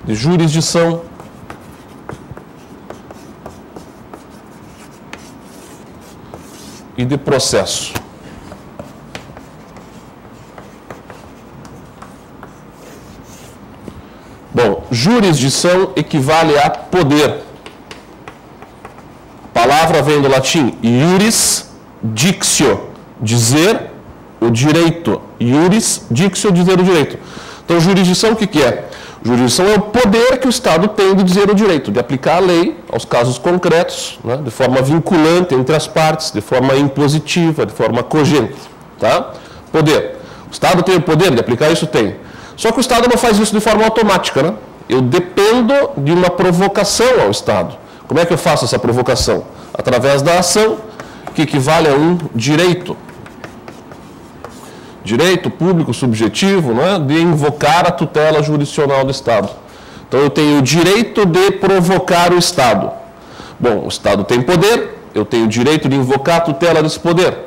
de jurisdição, e de processo. Bom, jurisdição equivale a poder. A palavra vem do latim iuris dictio, dizer o direito. Iuris dictio, dizer o direito. Então, jurisdição o que é? Jurisdição é o poder que o Estado tem de dizer o direito, de aplicar a lei aos casos concretos, né, de forma vinculante entre as partes, de forma impositiva, de forma cogente. Tá? Poder. O Estado tem o poder de aplicar isso? Tem. Só que o Estado não faz isso de forma automática. Né? Eu dependo de uma provocação ao Estado. Como é que eu faço essa provocação? Através da ação, que equivale a um direito. Direito público subjetivo, né, de invocar a tutela jurisdicional do Estado. Então, eu tenho o direito de provocar o Estado. Bom, o Estado tem poder, eu tenho o direito de invocar a tutela desse poder.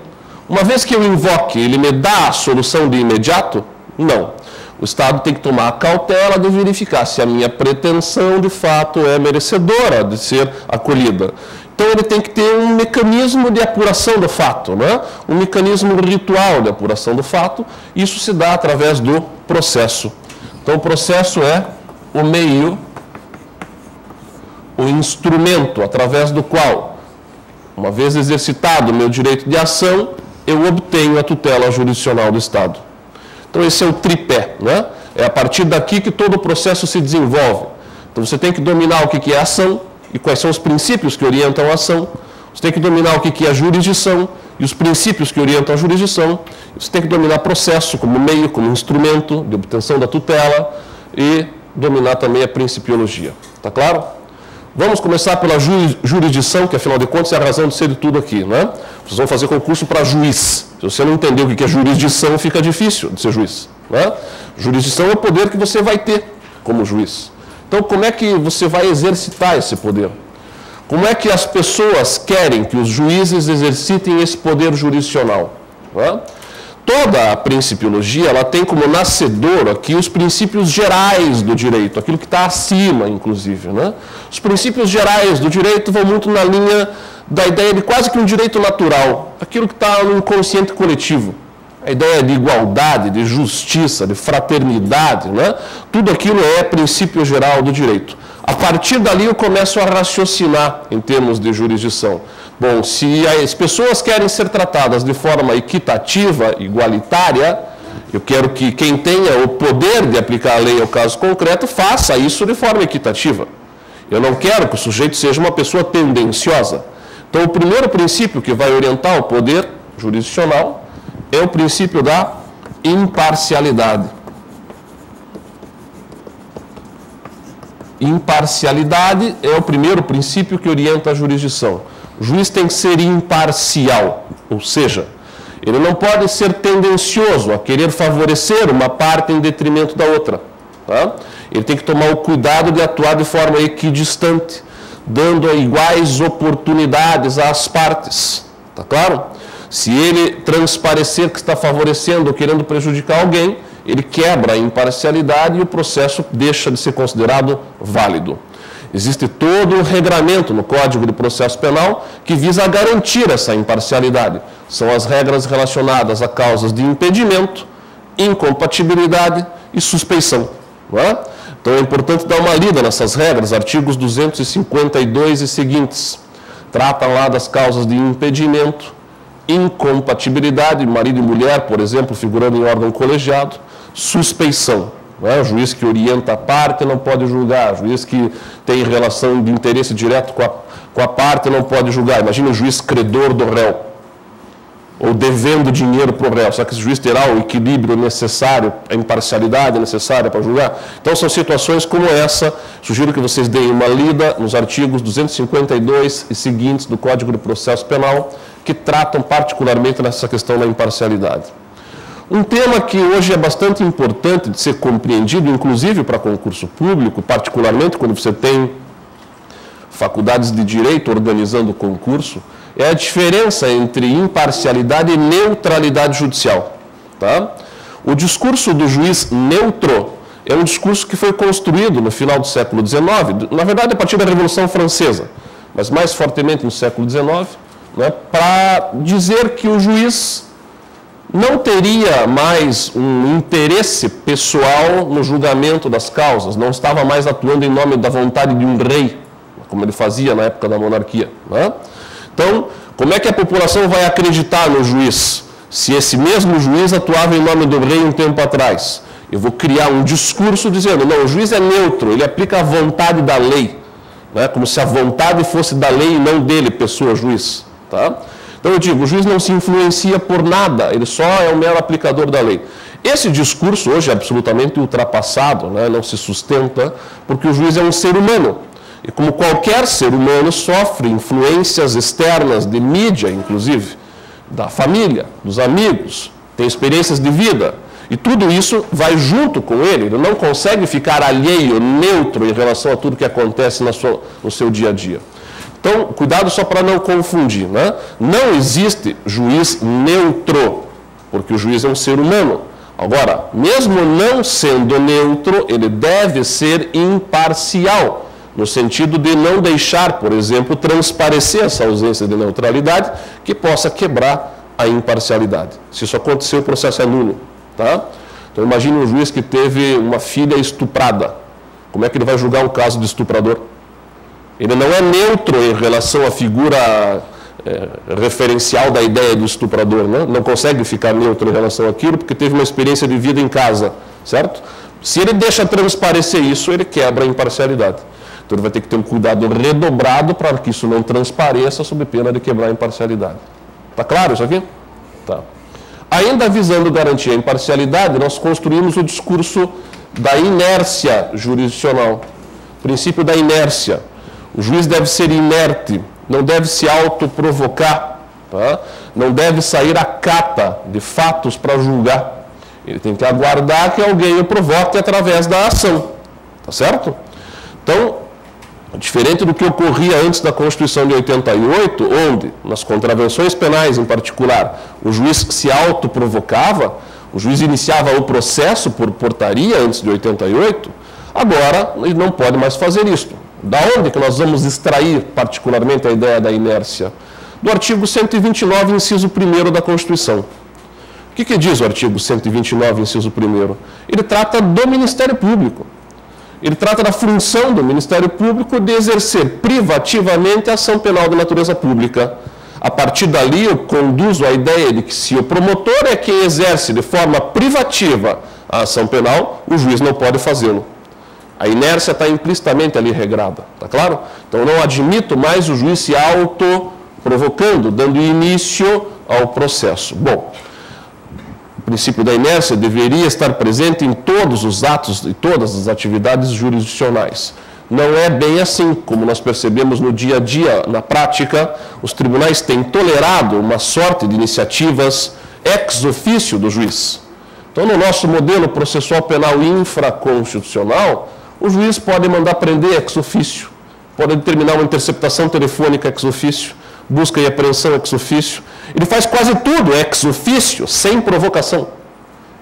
Uma vez que eu invoque, ele me dá a solução de imediato? Não. O Estado tem que tomar a cautela de verificar se a minha pretensão, de fato, é merecedora de ser acolhida. Então, ele tem que ter um mecanismo de apuração do fato, né? Um mecanismo ritual de apuração do fato. Isso se dá através do processo. Então, o processo é o meio, o instrumento através do qual, uma vez exercitado o meu direito de ação, eu obtenho a tutela jurisdicional do Estado. Então, esse é o tripé, né? É a partir daqui que todo o processo se desenvolve. Então, você tem que dominar o que é ação, e quais são os princípios que orientam a ação. Você tem que dominar o que é a jurisdição e os princípios que orientam a jurisdição. Você tem que dominar processo como meio, como instrumento de obtenção da tutela e dominar também a principiologia. Está claro? Vamos começar pela jurisdição, que afinal de contas é a razão de ser de tudo aqui, né? Vocês vão fazer concurso para juiz. Se você não entender o que é jurisdição, fica difícil de ser juiz, né? Jurisdição é o poder que você vai ter como juiz. Então, como é que você vai exercitar esse poder? Como é que as pessoas querem que os juízes exercitem esse poder jurisdicional? Né? Toda a principiologia, ela tem como nascedor aqui os princípios gerais do direito, aquilo que está acima, inclusive. Né? Os princípios gerais do direito vão muito na linha da ideia de quase que um direito natural, aquilo que está no inconsciente coletivo. A ideia de igualdade, de justiça, de fraternidade, né? Tudo aquilo é princípio geral do direito. A partir dali eu começo a raciocinar em termos de jurisdição. Bom, se as pessoas querem ser tratadas de forma equitativa, igualitária, eu quero que quem tenha o poder de aplicar a lei ao caso concreto faça isso de forma equitativa. Eu não quero que o sujeito seja uma pessoa tendenciosa. Então, o primeiro princípio que vai orientar o poder jurisdicional é o princípio da imparcialidade. Imparcialidade é o primeiro princípio que orienta a jurisdição. O juiz tem que ser imparcial, ou seja, ele não pode ser tendencioso a querer favorecer uma parte em detrimento da outra. Tá? Ele tem que tomar o cuidado de atuar de forma equidistante, dando iguais oportunidades às partes. Tá claro? Se ele transparecer que está favorecendo ou querendo prejudicar alguém, ele quebra a imparcialidade e o processo deixa de ser considerado válido. Existe todo um regramento no Código de Processo Penal que visa garantir essa imparcialidade. São as regras relacionadas a causas de impedimento, incompatibilidade e suspeição. Não é? Então é importante dar uma lida nessas regras, artigos 252 e seguintes. Tratam lá das causas de impedimento, incompatibilidade, marido e mulher, por exemplo, figurando em órgão colegiado, suspeição. O juiz que orienta a parte não pode julgar, o juiz que tem relação de interesse direto com a parte não pode julgar. Imagina o juiz credor do réu, ou devendo dinheiro para o réu. Será que esse juiz terá o equilíbrio necessário, a imparcialidade necessária para julgar? Então, são situações como essa. Sugiro que vocês deem uma lida nos artigos 252 e seguintes do Código de Processo Penal, que tratam particularmente nessa questão da imparcialidade. Um tema que hoje é bastante importante de ser compreendido, inclusive para concurso público, particularmente quando você tem faculdades de direito organizando o concurso, é a diferença entre imparcialidade e neutralidade judicial. Tá? O discurso do juiz neutro é um discurso que foi construído no final do século XIX, na verdade a partir da Revolução Francesa, mas mais fortemente no século XIX, né, para dizer que o juiz não teria mais um interesse pessoal no julgamento das causas, não estava mais atuando em nome da vontade de um rei, como ele fazia na época da monarquia, né? Então, como é que a população vai acreditar no juiz, se esse mesmo juiz atuava em nome do rei um tempo atrás? Eu vou criar um discurso dizendo, não, o juiz é neutro, ele aplica a vontade da lei, né? Como se a vontade fosse da lei e não dele, pessoa juiz, tá? Então eu digo, o juiz não se influencia por nada, ele só é um mero aplicador da lei. Esse discurso hoje é absolutamente ultrapassado, né? Não se sustenta, porque o juiz é um ser humano. E como qualquer ser humano, sofre influências externas, de mídia inclusive, da família, dos amigos, tem experiências de vida. E tudo isso vai junto com ele não consegue ficar alheio, neutro em relação a tudo que acontece no seu dia a dia. Então, cuidado só para não confundir, né? Não existe juiz neutro, porque o juiz é um ser humano. Agora, mesmo não sendo neutro, ele deve ser imparcial, no sentido de não deixar, por exemplo, transparecer essa ausência de neutralidade que possa quebrar a imparcialidade. Se isso acontecer, o processo é nulo, tá? Então, imagine um juiz que teve uma filha estuprada. Como é que ele vai julgar um caso de estuprador? Ele não é neutro em relação à figura referencial da ideia do estuprador, né? Não consegue ficar neutro em relação àquilo porque teve uma experiência de vida em casa, certo? Se ele deixa transparecer isso, ele quebra a imparcialidade. Então ele vai ter que ter um cuidado redobrado para que isso não transpareça sob pena de quebrar a imparcialidade. Está claro isso aqui? Tá. Ainda visando garantir a imparcialidade, nós construímos o discurso da inércia jurisdicional. O princípio da inércia. O juiz deve ser inerte, não deve se autoprovocar, tá? Não deve sair à cata de fatos para julgar. Ele tem que aguardar que alguém o provoque através da ação, tá certo? Então, diferente do que ocorria antes da Constituição de 88, onde, nas contravenções penais em particular, o juiz se autoprovocava, o juiz iniciava o processo por portaria antes de 88, agora ele não pode mais fazer isso. Da onde que nós vamos extrair particularmente a ideia da inércia? Do artigo 129, inciso 1º da Constituição. O que diz o artigo 129, inciso 1º? Ele trata do Ministério Público. Ele trata da função do Ministério Público de exercer privativamente a ação penal de natureza pública. A partir dali, eu conduzo a ideia de que se o promotor é quem exerce de forma privativa a ação penal, o juiz não pode fazê-lo. A inércia está implicitamente ali regrada, tá claro? Então, eu não admito mais o juiz se autoprovocando, dando início ao processo. Bom, o princípio da inércia deveria estar presente em todos os atos e todas as atividades jurisdicionais. Não é bem assim, como nós percebemos no dia a dia, na prática, os tribunais têm tolerado uma sorte de iniciativas ex officio do juiz. Então, no nosso modelo processual penal infraconstitucional, o juiz pode mandar prender ex officio, pode determinar uma interceptação telefônica ex officio, busca e apreensão ex officio. Ele faz quase tudo ex officio, sem provocação.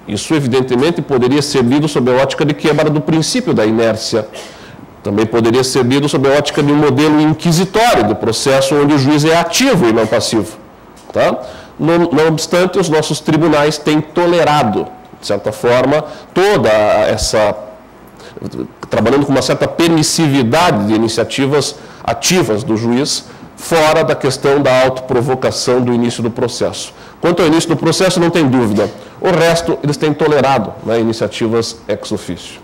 Isso, evidentemente, poderia ser lido sob a ótica de quebra do princípio da inércia. Também poderia ser lido sob a ótica de um modelo inquisitório do processo, onde o juiz é ativo e não passivo. Tá? Não obstante, os nossos tribunais têm tolerado, de certa forma, toda essa... trabalhando com uma certa permissividade de iniciativas ativas do juiz, fora da questão da autoprovocação do início do processo. Quanto ao início do processo, não tem dúvida. O resto, eles têm tolerado, né, iniciativas ex officio.